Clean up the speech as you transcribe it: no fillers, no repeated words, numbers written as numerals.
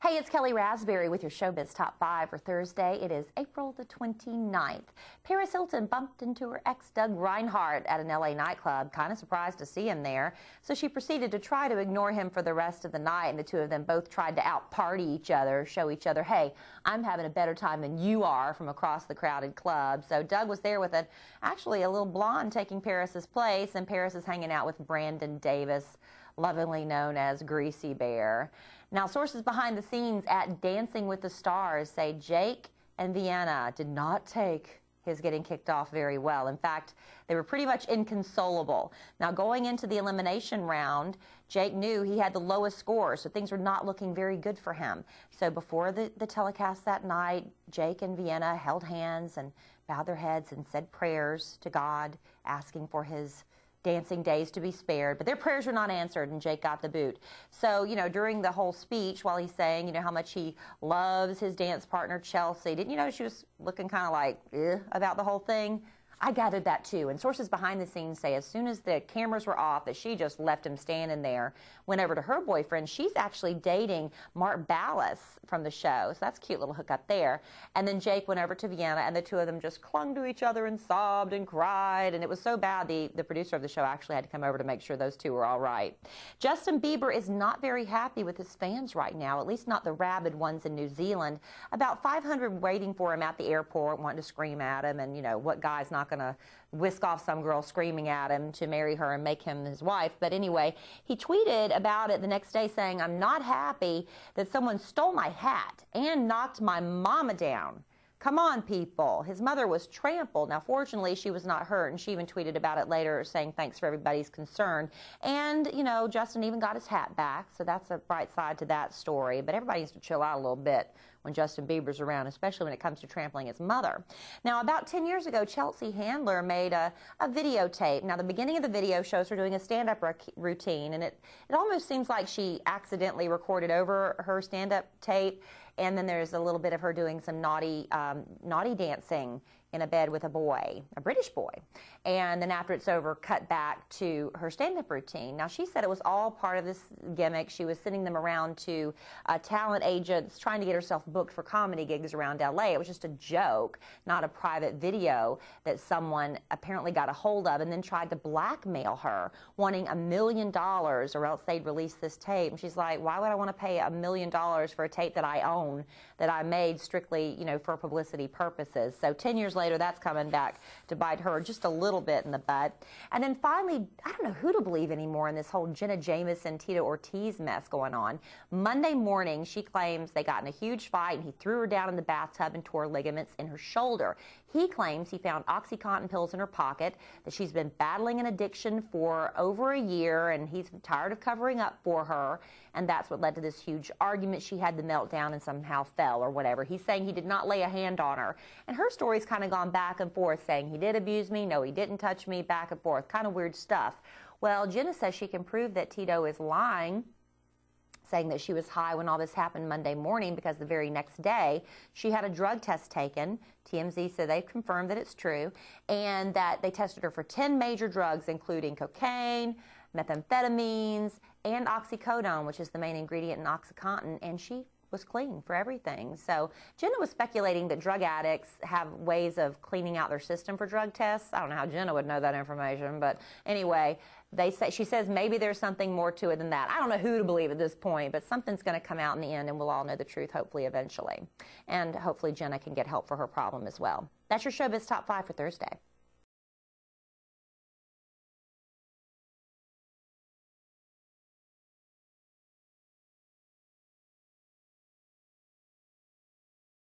Hey, it's Kellie Rasberry with your Showbiz Top 5 for Thursday. It is April the 29th. Paris Hilton bumped into her ex Doug Reinhardt at an LA nightclub. Kind of surprised to see him there. So she proceeded to try to ignore him for the rest of the night, and the two of them both tried to out-party each other, show each other, hey, I'm having a better time than you are, from across the crowded club. So Doug was there with actually a little blonde taking Paris's place, and Paris is hanging out with Brandon Davis, lovingly known as Greasy Bear. Now, sources behind the scenes at Dancing with the Stars say Jake and Vienna did not take his getting kicked off very well. In fact, they were pretty much inconsolable. Now, going into the elimination round, Jake knew he had the lowest score, so things were not looking very good for him. So before the telecast that night, Jake and Vienna held hands and bowed their heads and said prayers to God, asking for his dancing days to be spared, but their prayers were not answered, and Jake got the boot. So, during the whole speech, while he's saying, how much he loves his dance partner, Chelsea, didn't you know she was looking kind of like, about the whole thing? I gathered that too, and sources behind the scenes say as soon as the cameras were off that she just left him standing there, went over to her boyfriend. She's actually dating Mark Ballas from the show, so that's a cute little hookup there. And then Jake went over to Vienna, and the two of them just clung to each other and sobbed and cried, and it was so bad the producer of the show actually had to come over to make sure those two were all right. Justin Bieber is not very happy with his fans right now, at least not the rabid ones in New Zealand. About 500 waiting for him at the airport, wanting to scream at him, and what guy's not going to whisk off some girl screaming at him to marry her and make him his wife. But anyway, he tweeted about it the next day saying, "I'm not happy that someone stole my hat and knocked my mama down. Come on, people." His mother was trampled. Now, fortunately, she was not hurt, and she even tweeted about it later saying thanks for everybody's concern. And, Justin even got his hat back, so that's a bright side to that story. But everybody needs to chill out a little bit when Justin Bieber's around, especially when it comes to trampling his mother. Now, about 10 years ago, Chelsea Handler made a videotape. Now, the beginning of the video shows her doing a stand-up routine, and it almost seems like she accidentally recorded over her stand-up tape. And then there's a little bit of her doing some naughty dancing in a bed with a boy, a British boy. And then after it's over, cut back to her stand-up routine. Now, she said it was all part of this gimmick. She was sending them around to talent agents, trying to get herself booked for comedy gigs around LA. It was just a joke, not a private video that someone apparently got a hold of and then tried to blackmail her, wanting $1 million or else they'd release this tape. And she's like, why would I want to pay $1 million for a tape that I own, that I made strictly, for publicity purposes? So 10 years later, that's coming back to bite her just a little bit in the butt. And then finally, I don't know who to believe anymore in this whole Jenna Jameson, Tito Ortiz mess going on. Monday morning, she claims they got in a huge fight and he threw her down in the bathtub and tore ligaments in her shoulder. He claims he found OxyContin pills in her pocket, that she's been battling an addiction for over a year, and he's tired of covering up for her, and that's what led to this huge argument. She had the meltdown and somehow fell or whatever. He's saying he did not lay a hand on her, and her story's kind of gone back and forth, saying he did abuse me, no, he didn't touch me, back and forth, kind of weird stuff. Well, Jenna says she can prove that Tito is lying, saying that she was high when all this happened Monday morning because the very next day she had a drug test taken. TMZ said they've confirmed that it's true, and that they tested her for 10 major drugs, including cocaine, methamphetamines, and oxycodone, which is the main ingredient in OxyContin, and she was clean for everything. So Jenna was speculating that drug addicts have ways of cleaning out their system for drug tests. I don't know how Jenna would know that information, but anyway, she says maybe there's something more to it than that. I don't know who to believe at this point, but something's going to come out in the end, and we'll all know the truth, hopefully, eventually. And hopefully Jenna can get help for her problem as well. That's your Showbiz Top 5 for Thursday.